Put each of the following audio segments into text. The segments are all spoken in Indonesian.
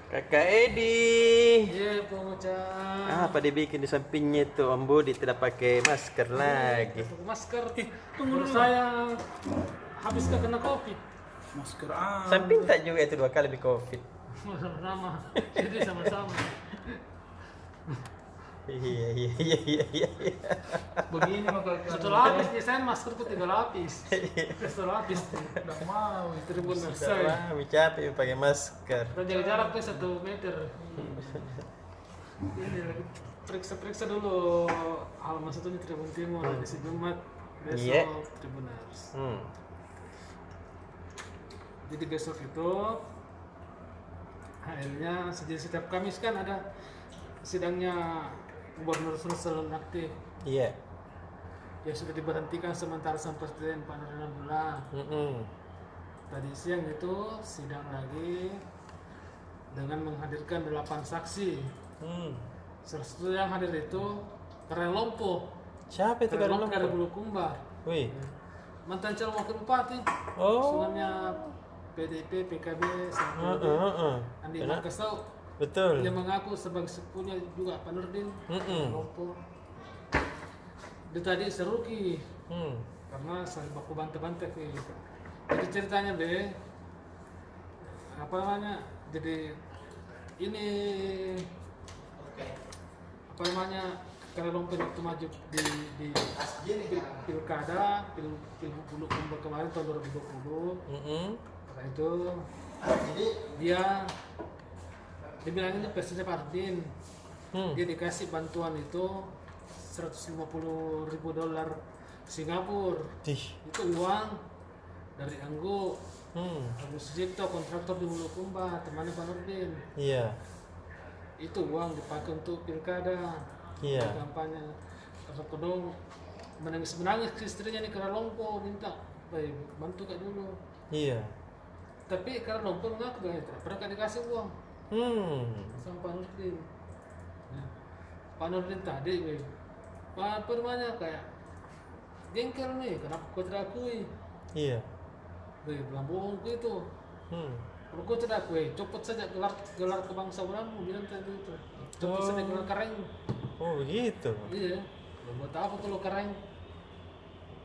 Kakak Edi. Iya, pengucap. Apa dibikin di sampingnya itu? Om Budi tidak pakai masker lagi. Masker. Tunggu dulu. Saya habis kena COVID. Masker Samping tak juga itu 2 kali di COVID. Sama-sama. Jadi sama-sama. Iya. begini maka Satu lapis biasanya maskerku 3 lapis. Satu lapis. tidak mau itu Tribun Sudah saya. lama capek pakai masker. Kita jaga jarak tuh 1 meter. Ini lagi periksa dulu halaman satunya Tribun Timur di Jumat besok Iya. Tribuners. Jadi besok itu akhirnya setiap Kamis kan ada sidangnya Gubernur Sulsel Nonaktif. Iya. Ya sudah diberhentikan sementara sama Presiden Pak Nurdin Abdullah. Tadi siang itu sidang lagi dengan menghadirkan 8 saksi. Salah satu yang hadir itu Karel Lompo. Siapa itu Karel Karel Lompo dari Lompo? Bulukumba. Wih. Mantan calon wakil bupati. Oh. Usungannya PDP, PKB, sampai Andi Enak. Markesau. Betul. Dia mengaku sebagai sepupunya juga Pak Nurdin. Lompo. Dia tadi seruki karena saya baku bantah-bantah ke. Jadi ceritanya be, apa namanya? Jadi ini apa namanya? Karena Lompo waktu maju di pilkada, Bulukumba kemarin tahun 2020. Karena itu dia bilang ini presiden Pardin. Dia dikasih bantuan itu $150.000 Singapura. Itu uang dari Anggo. Agus Sucipto kontraktor di Bulukumba, temannya Pak Nurdin. Iya. Itu uang dipakai untuk pilkada. Iya. Kampanye. Karena kedong menangis istrinya nih karena Lompo minta, baik bantu kayak dulu. Iya. Tapi karena Lompo mengaku bahwa tidak pernah dikasih uang sama Pak Nurdin. Nah, Pak Nurdin tadi, apa namanya kayak jengkel nih, kenapa kau tidak akui? Iya. Bilang bohong ke itu. Kalau kau tidak akui, copot saja gelar kebangsaanmu, bilang tadi itu. Copot saja gelar kareng. Oh begitu. Iya. Buat apa kalau kareng?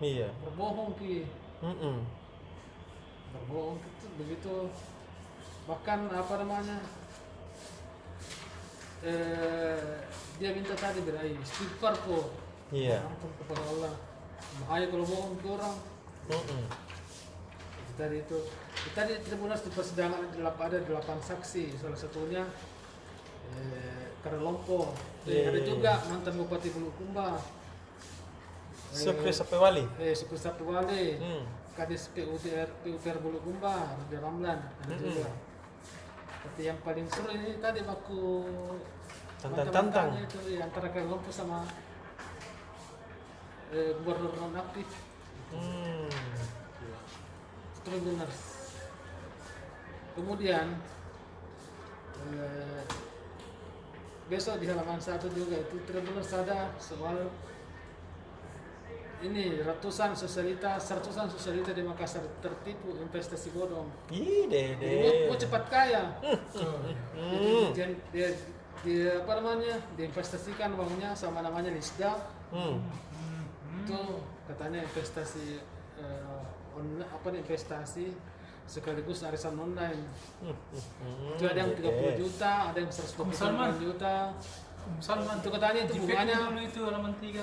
Iya. Berbohong ki. Berbohong itu begitu. Bahkan apa namanya? Dia minta tadi berai istighfar kok. Iya. Ampun kepada Allah. Bahaya kalau bohong ke orang. Tadi itu tribunal di persidangan ada 8 saksi, salah satunya Karel Lompo. Ada juga mantan Bupati Bulukumba. Supri Sapewali. Supri Sapewali. Kadis PUPR Bulukumba, Rudi Ramlan ada juga. Tapi yang paling seru ini tadi baku Tantang-tantang itu antara Karel Lompo sama Gubernur Nonaktif. Tribuners. Kemudian besok di halaman 1 juga itu Tribuners ada soal ini ratusan sosialita di Makassar tertipu investasi bodong. Ih, dede. Mau cepat kaya. Jadi dia apa namanya? Diinvestasikan uangnya sama namanya Lisda. Itu katanya investasi investasi sekaligus arisan online. Itu ada yang 30 juta, ada yang 129 juta. Salman Itu katanya itu bunganya dulu itu halaman 3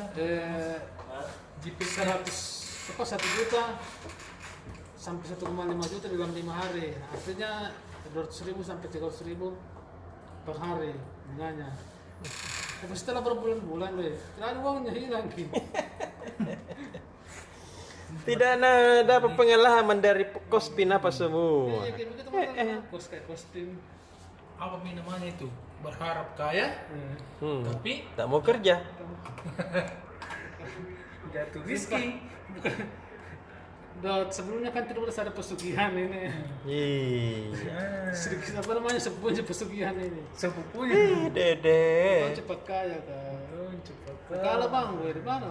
JP 100 juta sampai 1,5 juta dalam 5 hari. Artinya 200.000 sampai 300.000 per hari bunganya. Tapi setelah berbulan-bulan terlalu uangnya hilang gitu. Tidak ada pengalaman dari Kospin apa semua. Iya, kayak begitu makanya kayak kostum. apa namanya itu berharap kaya tapi Tak mau kerja. jatuh miskin. Sebelumnya kan tidak ada pesugihan ini. Iya. Sedikit apa namanya sepupunya pesugihan ini. Sepupunya. Dede. Oh, cepat kaya kan. Oh, cepat. Kalau bang, gue di mana?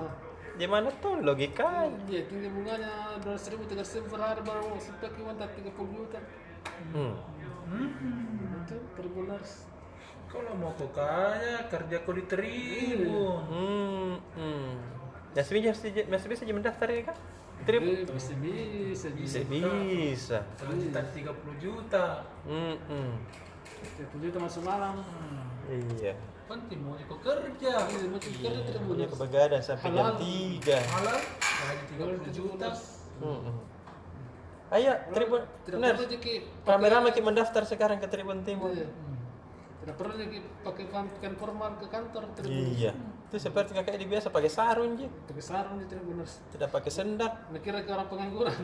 Gimana tuh logikanya? Iya, tinggi bunganya 200.000, 300.000 per hari baru spek mantap 30 juta. Itu Tribuners. Kalau mau kau kaya, kerja kau di Tribun. Masih bisa mendaftar ini kan? Tribun? Bisa. Bisa. Kalau cita 30 juta. 30 juta masuk malam. Iya. Penting mau ikut kerja. Iya, masuk kerja Punya Tribuners. kebegadaan sampai jam Halal. 3. Halal, gaji 30 juta. Ayo, Tribun. Tidak Benar. perlu jadi Rame-rame kita mendaftar sekarang ke Tribun Timur. Iya. Tidak perlu lagi pakai pakaian formal ke kantor Tribuners. Iya. Itu seperti kakak di biasa pakai sarung aja. Pakai sarung di Tribuners. Tidak pakai sendak. Kira ke orang pengangguran.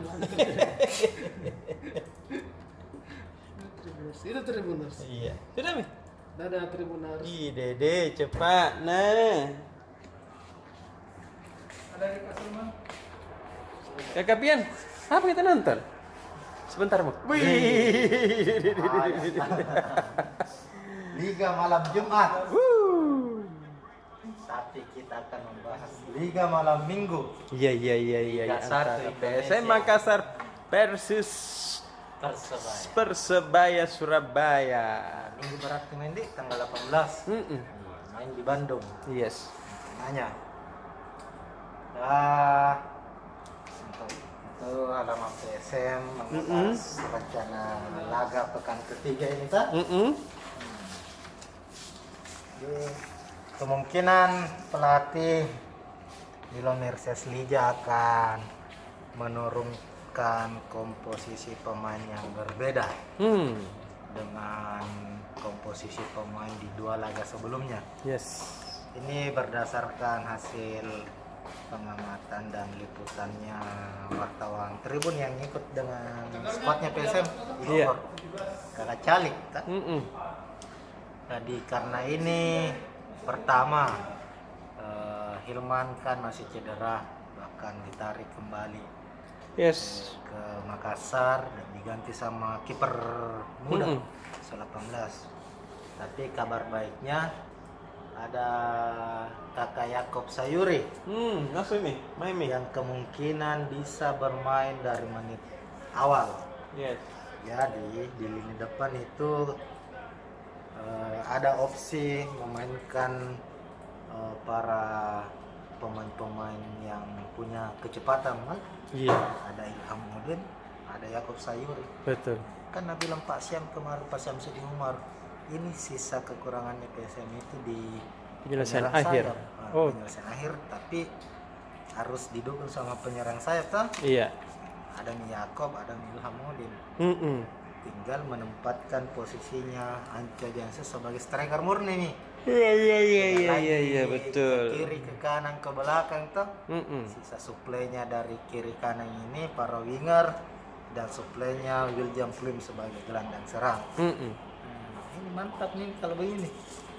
Tribuners. Itu Tribuners. Iya. Sudah, Mi? Dadah Tribuners. Ih, Dede, cepat. Nah. Ada di Pak Sulman? Kakak Pian, apa kita nonton? Sebentar, Mak. Wih. Liga malam Jumat. Wuh. Tapi kita akan membahas Liga malam Minggu. Iya. Liga Antara 1 PSM Indonesia. Makassar versus Persebaya. Persebaya Surabaya. Minggu berarti main di tanggal 18. Main di Bandung. Yes. Nanya. Nah, untuk itu halaman PSM membahas rencana laga pekan ketiga ini tak? Jadi, kemungkinan pelatih Milomir Seslija akan menurunkan komposisi pemain yang berbeda dengan komposisi pemain di 2 laga sebelumnya. Yes. Ini berdasarkan hasil pengamatan dan liputannya wartawan Tribun yang ikut dengan skuadnya PSM di Iya. Bogor. Kakak Calik tak? Jadi karena ini pertama Hilman kan masih cedera, bahkan ditarik kembali Yes. ke Makassar dan diganti sama kiper muda 18. Tapi kabar baiknya ada kakak Yakob Sayuri Apa Mi? Main Mi? yang kemungkinan bisa bermain dari menit awal. Yes. Jadi di lini depan itu ada opsi memainkan para pemain-pemain yang punya kecepatan kan? Iya, Ada Ilham Udin, ada Yakob Sayuri. betul. Kan Nabi bilang Pak Syam kemarin, Pak Syamsuddin Umar, ini sisa kekurangannya PSM itu di Penyelesaian penyerang akhir. sayap. Oh. Penyelesaian akhir, tapi harus didukung sama penyerang sayap toh. Iya. Ada Yakob, ada Ilham Udin. Tinggal menempatkan posisinya Anca Jansen sebagai striker murni nih. Iya, Ke betul. kiri, ke kanan, ke belakang toh. Mm-mm. Sisa suplainya dari kiri kanan ini para winger dan suplainya William Plim sebagai gelandang serang. Ini mantap nih kalau begini.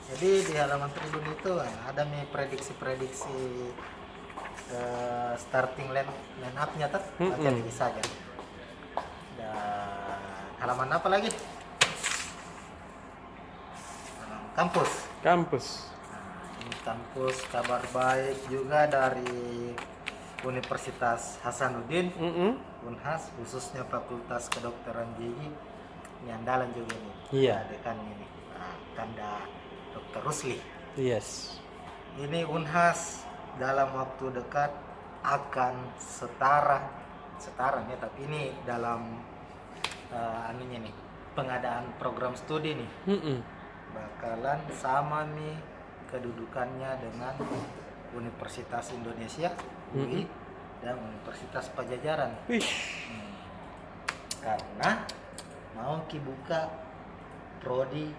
Jadi di halaman Tribun itu ada nih prediksi-prediksi starting line up-nya tuh, baca bisa aja. Dan halaman apa lagi? Halaman kampus. Ini kampus kabar baik juga dari Universitas Hasanuddin, Unhas, khususnya Fakultas Kedokteran Gigi. Ini andalan juga nih. Iya. Dekan ini. Nah, tanda Dr. Rusli. Yes. Ini Unhas dalam waktu dekat akan setara ya, tapi ini dalam anunya nih, pengadaan program studi nih. Bakalan sama nih kedudukannya dengan Universitas Indonesia UI dan Universitas Pajajaran. Wih. Karena mau dibuka prodi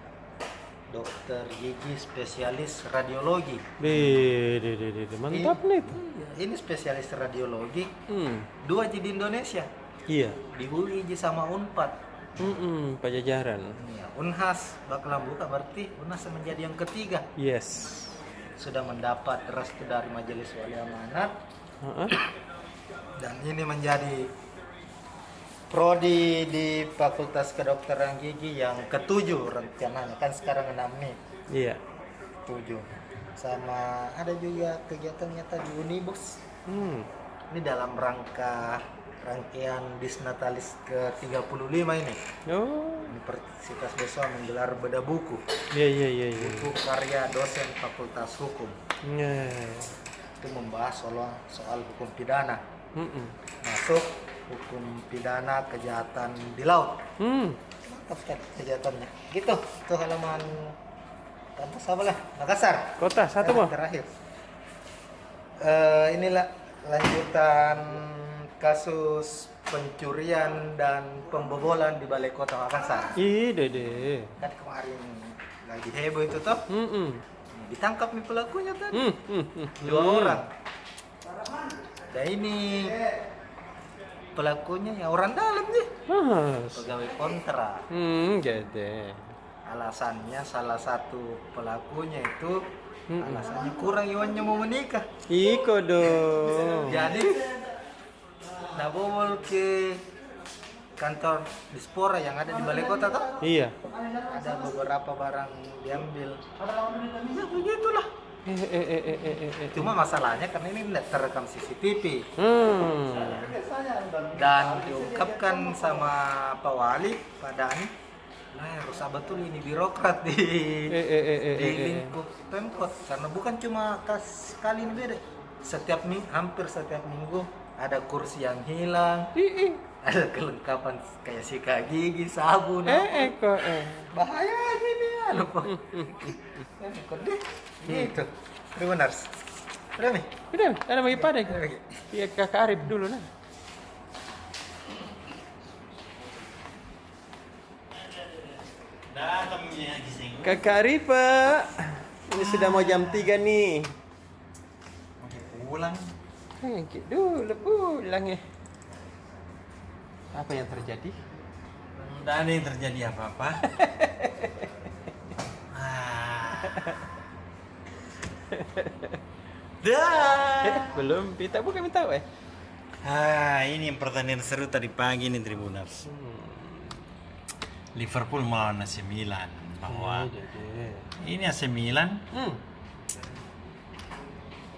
dokter gigi spesialis radiologi. Mantap nih. Ini spesialis radiologi 2 di Indonesia, Iya. di UI sama Unpad. Pajajaran. Ya, Unhas bakalan buka, berarti Unhas menjadi yang ketiga. Yes. Sudah mendapat restu dari Majelis Wali Amanat dan ini menjadi prodi di Fakultas Kedokteran Gigi yang ke-7 rencananya, kan sekarang 6 nih. Iya. 7. Sama ada juga kegiatan nyata di Unibus Ini dalam rangkaian Disnatalis ke-35 ini. Oh. Universitas Besua menggelar bedah buku. Iya. Buku karya dosen Fakultas Hukum. Iya. Itu membahas soal hukum pidana. Masuk hukum pidana kejahatan di laut. Mantap kan kejahatannya. Gitu. Itu halaman kampus apa lah? Makassar. Kota satu mah. Terakhir. Inilah lanjutan kasus pencurian dan pembobolan di Balai Kota Makassar. Ih, dede. Kan kemarin lagi heboh itu toh. Ditangkap nih pelakunya tadi. 2 orang. Dan ini pelakunya ya orang dalam nih. Pegawai kontra. Gede. Alasannya salah satu pelakunya itu alasannya kurang iwannya mau menikah. Iko dong. Jadi nabobol ke kantor Dispora yang ada di Balai Kota toh. Iya. Ada beberapa barang diambil. Ya begitulah. Cuma masalahnya karena ini tidak terekam CCTV. Dan diungkapkan sama Pak Wali, Pak Dani, harus betul ini birokrat di lingkup Pemkot. Karena bukan cuma kali ini beda. Hampir setiap minggu ada kursi yang hilang. Ada kelengkapan kayak sikat gigi, sabun. Bahaya gini ya, lupa. Kok deh, gitu. Benar. Udah nih. Udah, ada bagi pada. Iya, Kakak Arif dulu nah. Kakak Arif, Pak. Ini sudah mau jam 3 nih. Pulang. Dulu pulang ya. Apa yang terjadi? Tidak ada yang terjadi apa-apa. Belum, kita bukan minta Ini yang pertandingan seru tadi pagi nih Tribuners. Liverpool melawan AC Milan. Bahwa ini AC Milan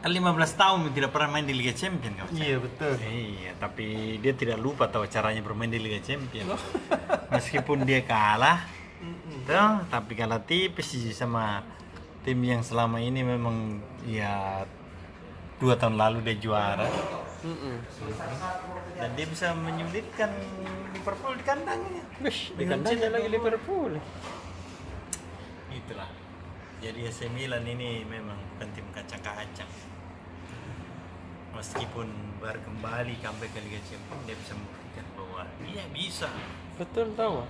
kan 15 tahun tidak pernah main di Liga Champions. Iya betul. Iya, tapi dia tidak lupa tahu caranya bermain di Liga Champions. Meskipun dia kalah, tapi kalah tipis sih sama tim yang selama ini memang ya 2 tahun lalu dia juara. Dan dia bisa menyulitkan Liverpool di kandangnya. Di kandangnya lagi Liverpool. Itulah. Jadi AC Milan ini memang bukan tim kacang-kacang. Meskipun baru kembali comeback ke Liga Champions, dia bisa membuktikan bahwa dia bisa. Betul tahu.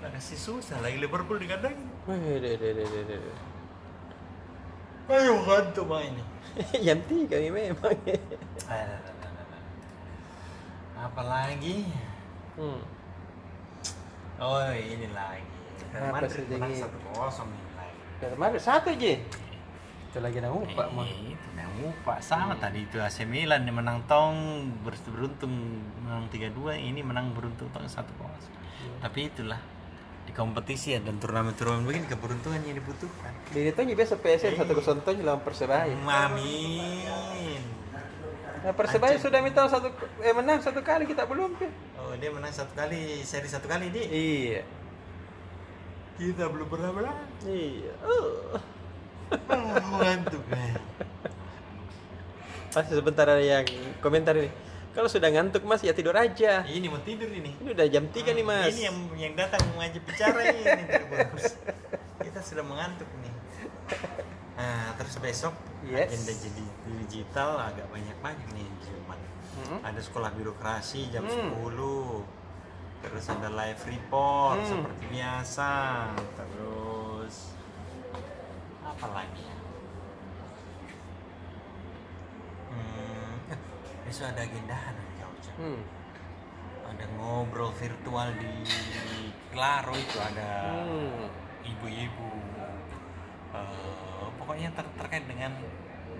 Masih susah lagi Liverpool di kandang. Ayo hantu main. Jam 3 kami memang. Apa lagi? Oh ini lagi. Apa sih Menang jadi? 1-0 ini lagi. Kemarin 1 aja. Itu lagi nang upak mah. Itu nang upak sama tadi itu AC Milan yang menang tong beruntung menang 3-2, ini menang beruntung tong 1-0. Tapi itulah di kompetisi dan turnamen-turnamen begini keberuntungan yang dibutuhkan. Di itu biasa PSM 1-0 lawan Persebaya. Amin. Nah, Persebaya sudah minta menang 1 kali, kita belum kan? Oh, dia menang 1 kali, seri 1 kali dia. Iya. Kita belum pernah menang. Iya. Ngantuk kan. Pasti sebentar ada yang komentar ini. Kalau sudah ngantuk Mas ya tidur aja. Ini mau tidur ini. Ini udah jam 3 nih Mas. Ini yang datang mengajak bicara ini Tribuners. Kita sudah mengantuk nih. Nah, terus besok agenda jadi digital agak banyak nih Jumat. Ada sekolah birokrasi jam 10. Terus ada live report seperti biasa. Terus apa lagi ya? Besok ada agendaan ada ngobrol virtual di Claro itu ada ibu-ibu pokoknya terkait dengan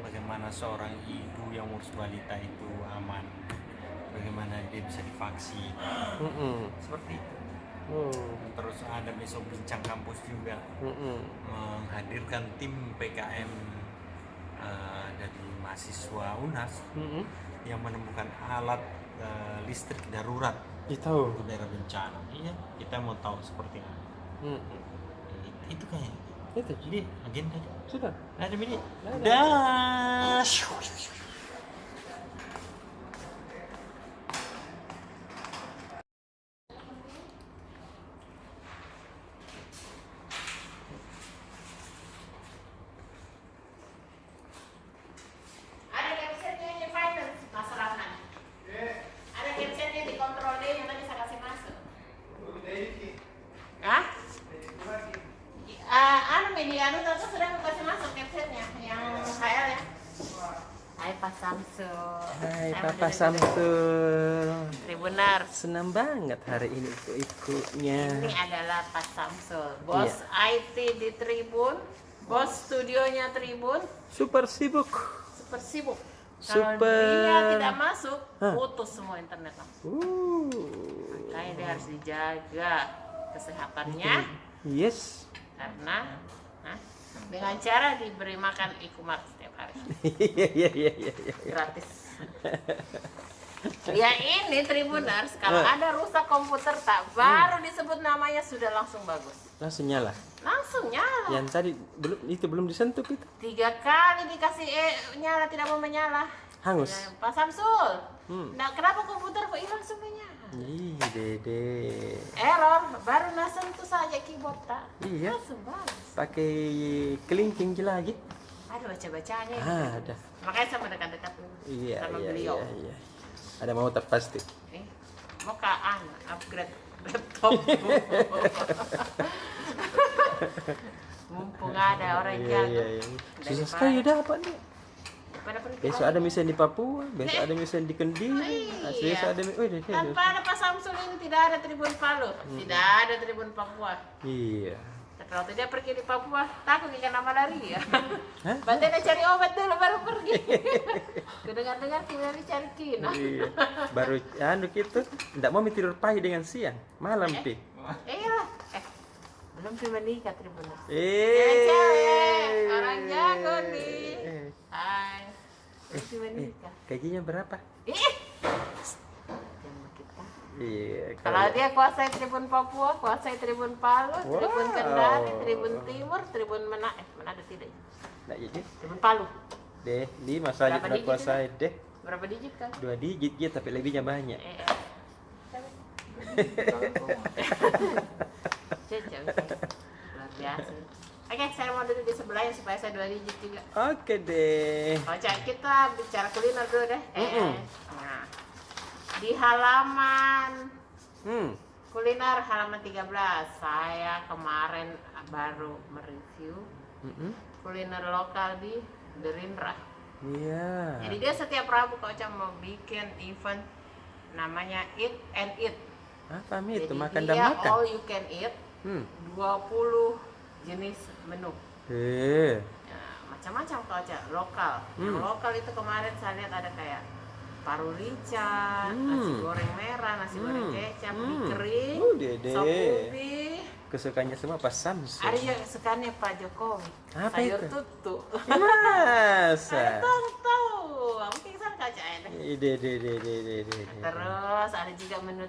bagaimana seorang ibu yang ngurus balita itu aman, bagaimana dia bisa divaksin seperti itu. Terus ada besok bincang kampus juga menghadirkan tim PKM dari mahasiswa UNAS Mm-mm. yang menemukan alat listrik darurat Tahu. untuk daerah bencana. Iya, kita mau tahu seperti apa. Mm-mm. Itu kayaknya. Itu. Jadi agenda Sudah. ada ini. Ada. Dah. Ada websitenya di finance Mas Rahman. Ada websitenya di kontrol D yang tadi saya kasih masuk. Hah? Media terus sudah mau kasih masuk websitenya yang HL ya. Hai Pak Samsul. Hai Saya Papa mau duduk-duduk. Samsul. Tribuners. Senang banget hari ini ikut-ikutnya. Ini adalah Pak Samsul, bos IT di Tribun, bos studionya Tribun, Super sibuk. super sibuk. Super. Kalau dia tidak masuk, putus semua internet langsung. Makanya dia harus dijaga kesehatannya Yes. karena dengan cara diberi makan ikumar setiap hari Iya. gratis. Ya ini Tribuners, kalau ada rusak komputer tak baru disebut namanya sudah langsung bagus, Langsung nyala. langsung nyala. Yang tadi belum disentuh itu. 3 kali dikasih nyala tidak mau menyala. Hangus. Ya, Pak Samsul, nah kenapa komputer kok hilang semuanya? Ih, Dede. Error, baru sentuh saja keyboard tak? Iya. Langsung bagus. Pakai kelingking lagi. Ada baca-bacanya. Ada. Makanya sama dekat-dekat dulu Iya, sama iya, beliau. iya. Ada mau tak pasti. Mau upgrade laptop. Mumpung ada orang jago. Iya. Susah sekali dapat nih. Daripada pergi Besok lagi. ada misen di Papua, besok ada misen di Kendiri, Iya. besok ada Tanpa ada Pak Samsul ini tidak ada Tribun Palu, tidak ada Tribun Papua. Iya. Tapi waktu dia pergi di Papua, takut ikan malaria. Hah? Berarti dia cari obat dulu baru pergi. Kedengar-dengar kemudian dia cari Cina. Iya. Baru gitu, enggak mau tidur pagi dengan siang, malam pi. Iyalah. Belum sih menikah Tribuners. Cewek-cewek, orang jago nih. Hai. Belum sih menikah. Gajinya berapa? Jangan kita. Iya. Kalau dia kuasai Tribun Papua, kuasai Tribun Palu, Tribun Kendari, Tribun Timur, Tribun Manado tidak. Nggak jadi. Tribun Palu. Deh, di masa Berapa kita digit kuasai deh. Berapa digit kan? 2 digit gitu, tapi lebihnya banyak. Luar biasa. Oke, saya mau duduk di sebelahnya supaya saya 2 digit juga. Oke deh. Oke, kita bicara kuliner dulu deh. Nah, di halaman kuliner halaman 13, saya kemarin baru mereview kuliner lokal di Gerindra. Iya. Jadi dia setiap Rabu Kocak mau bikin event namanya Eat and Eat. Apa Mi itu Jadi makan dia dan makan? all you can eat, 20 jenis menu. Ya, macam-macam Kocak, lokal. Yang lokal itu kemarin saya lihat ada kayak paru rica, nasi goreng merah, nasi goreng kecap, mie kering, Dede. sop ubi. Kesukaannya semua pas Samsul. Ada yang kesukaannya Pak Jokowi, Apa sayur itu? tutu. Masa? Tahu, mungkin kan Kocak ya. Dede. Terus ada juga menu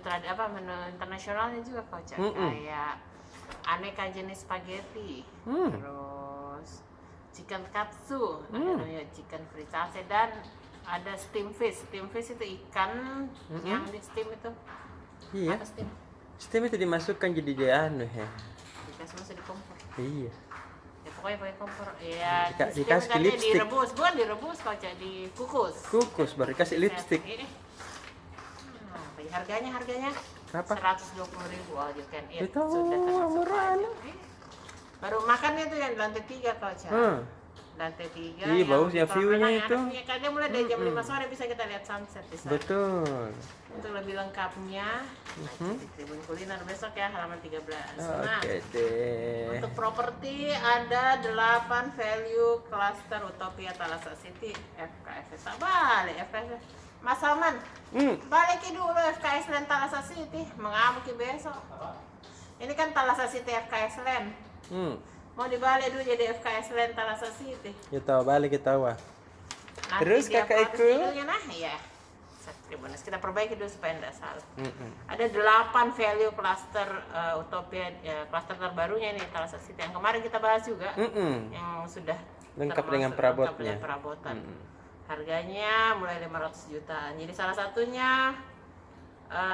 menu internasionalnya juga Kocak, kayak aneka jenis spaghetti, terus chicken katsu, ada namanya chicken frittata, dan ada steam fish. Steam fish itu ikan yang di steam itu. Iya. Apa steam? Steam itu dimasukkan jadi dia anu ya. Dikasih masuk di kompor. Iya. Ya pokoknya pakai kompor. Ya, di steam Dikasih kan lipstick. direbus, bukan direbus Kocak, dikukus. Kukus baru kasih lipstick. Harganya Berapa? 120.000 all you can eat. Itu Sudah termasuk murah, pajak. Baru makannya tuh yang lantai 3 Kocak. Lantai 3. Ih, bagusnya view-nya itu. Kan dia mulai dari jam 5 sore bisa kita lihat sunset di sana. Betul. Untuk lebih lengkapnya, di Tribun Kuliner besok ya halaman 13. Nah, Oke deh. untuk properti ada 8 value cluster Utopia Thalassa City FKS. Tak balik FKS. Mas Salman, balikin dulu FKS Land Thalassa City, mengamuk besok. Ini kan Thalassa City FKS Land. Mau dibalik dulu jadi FKS Land Thalassa City. Kita balik kita wah. Nanti Terus dia kakak proses ikut? judulnya, nah ya Tribuners kita perbaiki dulu supaya tidak salah. Ada 8 value cluster utopia cluster terbarunya ini Thalassa City yang kemarin kita bahas juga, yang sudah Lengkap dengan termasuk lengkap perabotnya. dengan perabotan. Harganya mulai 500 jutaan. Jadi salah satunya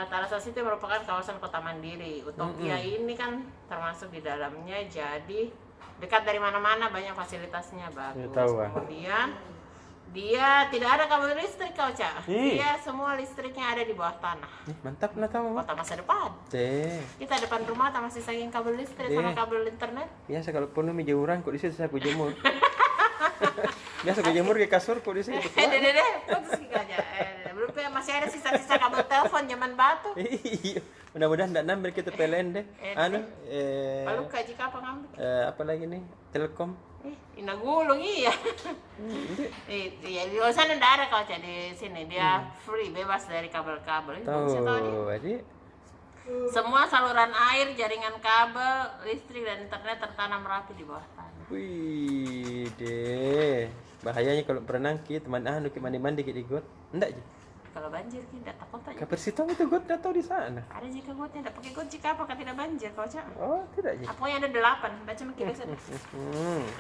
Thalassa City merupakan kawasan kota mandiri. Utopia ini kan termasuk di dalamnya, jadi dekat dari mana-mana, banyak fasilitasnya bagus. Ya, tahu, ah. Kemudian dia tidak ada kabel listrik kau Cak. Ih. Dia semua listriknya ada di bawah tanah. Mantap nah tahu. Kota masa depan. Teh. Kita depan rumah tak masih saking kabel listrik sama kabel internet. Biasa kalau penuh meja orang kok di situ saya jemur. Biasa gue jemur ke kasur kok di situ. Dede, putus aja. Belum masih ada sisa-sisa kabel telepon zaman batu. Iya. Mudah-mudahan enggak nambah kita PLN deh. Lalu kaji apa ngambil? Apa lagi nih? Telkom. Ina gulung iya. Iya di sana ndak ada kau Cak di sini. Dia free, bebas dari kabel-kabel. Ini bagusnya tahu dia. Tahu, adik. Semua saluran air, jaringan kabel, listrik dan internet tertanam rapi di bawah tanah. Wih, deh. Bahayanya kalau berenang ki teman ki mandi-mandi ki di got. Enggak je. Kalau banjir kita takut aja. Kabar situ itu got atau di sana? Ada jika gotnya, tidak pakai got jika apa tidak banjir kau Cak. Oh, tidak je. Pokoknya ada 8, baca makin sana.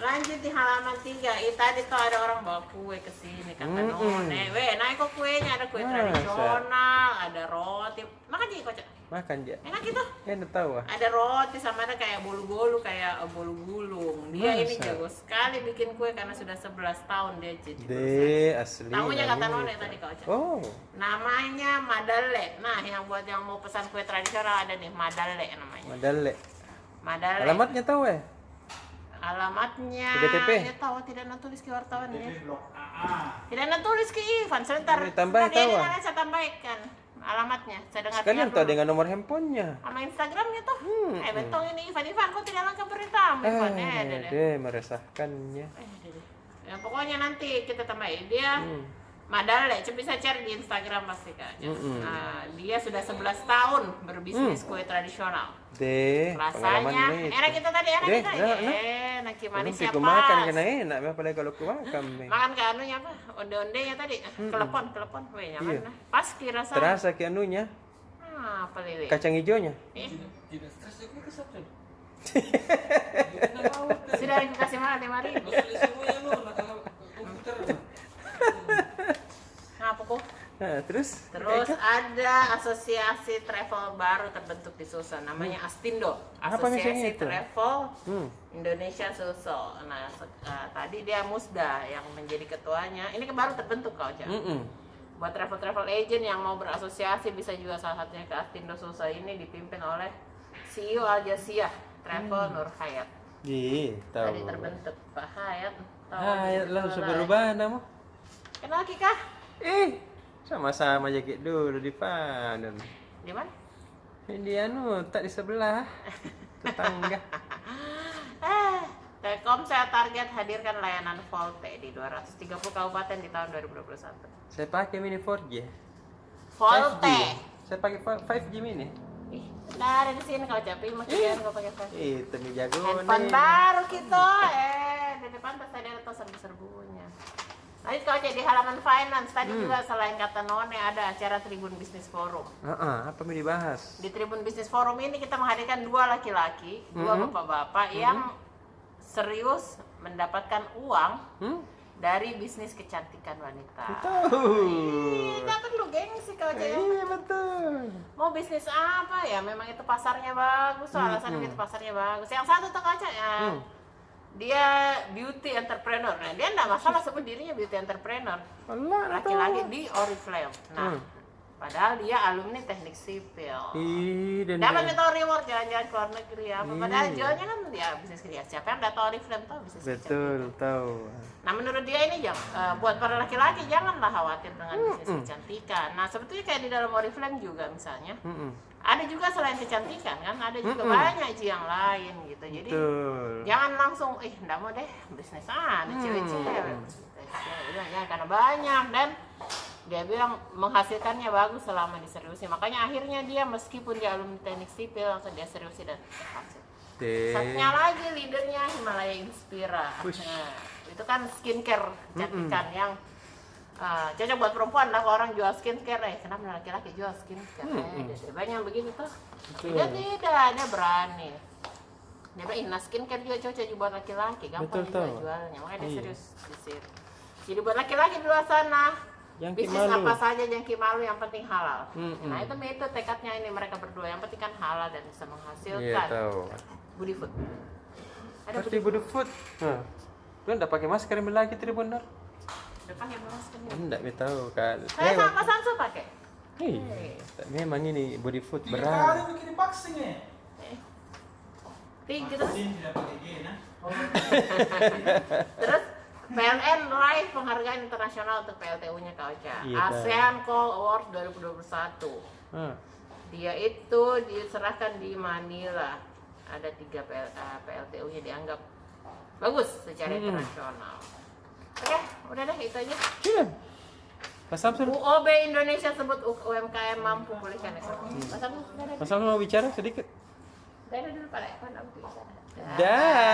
Lanjut di halaman 3. Tadi tuh ada orang bawa kue ke sini kata None. Naik kok kuenya, ada kue Masa? tradisional, ada roti. Makan aja kau Cak. Makan je. Enak gitu. Enggak tahu ah. Ada roti sama ada kayak bolu-bolu, kayak bolu gulung. Dia ini Masa? jago sekali bikin kue karena sudah 11 tahun dia jadi. Deh, asli. Tamunya kata namanya. None tadi kau Cak. Oh. Namanya Madale. Nah, yang buat yang mau pesan kue tradisional ada nih Madale namanya. Madale. Madale. Alamatnya tahu Alamatnya. Di BTP? Dia tahu tidak nak tulis ke wartawan ya. Tidak nak tulis ke Ivan sebentar. Tambah, Sebentar, tahu, ini ah. nanti saya tambahkan alamatnya. Saya dengar. Sekalian tahu dengan nomor handphonenya. sama Instagramnya tuh. Bentong ini Ivan kok tidak lengkap beritamu Ivan. Deh, meresahkannya. Ya, pokoknya nanti kita tambahin dia. Madale, bisa cari di Instagram pasti Kak. Nah, dia sudah 11 tahun berbisnis kue tradisional. Deh, Rasanya enak kita tadi, enak kita. Enak Belum manisnya ku makan pas. kena enak, apalagi kalau ku makan. Makan ke anunya apa? Onde-ondenya tadi. Kelepon. Weh, nyaman Iya. nah. Pas kira saya. Terasa ki anunya, Apa lili? kacang hijaunya. Tidak stres aku ke sabtu. Sudah aku kasih mahal 5.000. Semuanya lu nak komputer. Apa kok? Nah, terus? Terus ada asosiasi travel baru terbentuk di Sulsel, namanya Astindo. Apa misalnya Asosiasi itu? Travel Indonesia Sulsel. Nah, tadi dia Musda yang menjadi ketuanya. Ini baru terbentuk kau Cak. Buat travel agent yang mau berasosiasi bisa juga salah satunya ke Astindo Sulsel ini dipimpin oleh CEO Al Jazeera Travel Nur Hayat. Iya, Tadi tahu. terbentuk Pak Hayat. Hayat lah sudah berubah nama. Kenal Kika? Sama-sama aja kayak dulu di Padang. Di mana? Di anu, tak di sebelah. Tetangga. Telkomsel target hadirkan layanan VoLTE di 230 kabupaten di tahun 2021. Saya pakai mini 4G. VoLTE. Saya pakai 5G mini. Ih, dari di sini kalau capek makin kau pakai VoLTE. Temi jago Handphone nih. baru kita, di depan tas tadi ada serbu-serbunya. Lanjut kau cek di halaman finance tadi juga selain kata None ada acara Tribun Business Forum. Apa yang dibahas? Di Tribun Business Forum ini kita menghadirkan 2 laki-laki, 2 bapak-bapak yang serius mendapatkan uang dari bisnis kecantikan wanita. Tidak perlu gengsi kau cek. Iya betul. Mau bisnis apa ya? Memang itu pasarnya bagus, alasan itu pasarnya bagus. Yang satu tuh kau cek ya. Dia beauty entrepreneur. Nah, dia enggak masalah sebut dirinya beauty entrepreneur. Laki-laki di Oriflame. Nah, padahal dia alumni teknik sipil. Dan Dapat kita reward jalan-jalan ke luar negeri apa. Padahal jualnya kan dia bisnis kerja. Siapa yang udah tahu Oriflame tahu bisnis kerja. betul tahu. Nah, menurut dia ini buat para laki-laki janganlah khawatir dengan bisnis kecantikan. Nah, sebetulnya kayak di dalam Oriflame juga misalnya. Ada juga selain kecantikan kan, ada juga banyak yang lain gitu. Jadi jangan langsung enggak mau deh bisnis cewek-cewek. Jangan karena banyak dan dia bilang menghasilkannya bagus selama diseriusi. Makanya akhirnya dia meskipun dia alumni teknik sipil langsung dia seriusi dan berhasil. Satunya lagi leadernya Himalaya Inspira. Nah, itu kan skincare kecantikan yang Cocok buat perempuan lah, kalau orang jual skincare kenapa laki-laki jual skincare? Banyak begitu tuh. Dia tidak, dia berani. Dia bilang, nah skincare juga cocok juga buat laki-laki, gampang juga jualnya. Makanya dia serius di situ. Jadi buat laki-laki di luar sana, bisnis apa saja jangki malu, yang penting halal. Nah itu tekadnya ini mereka berdua, yang penting kan halal dan bisa menghasilkan. Iya tahu. Budi Food. Ada Pasti Budi Food. Lu enggak pakai masker lagi Tribunar? pakai masker. Enggak tahu kan. Saya sama Samsul pakai. Memang ini Budi Food 3 kali berat. bikin vaksin ya. Tinggi Vaksin tidak pakai G, nah. Terus PLN raih penghargaan internasional untuk PLTU-nya Kak Ocha. Iya, ASEAN Call Award 2021. Dia itu diserahkan di Manila. Ada 3 PLTU-nya dianggap bagus secara internasional. Oke, udah deh itu aja. Mas Samsul. UOB Indonesia sebut UMKM mampu pulihkan ekonomi. Mas Samsul, Mas Samsul mau bicara sedikit? Dadah dulu Pak Lek. Dah.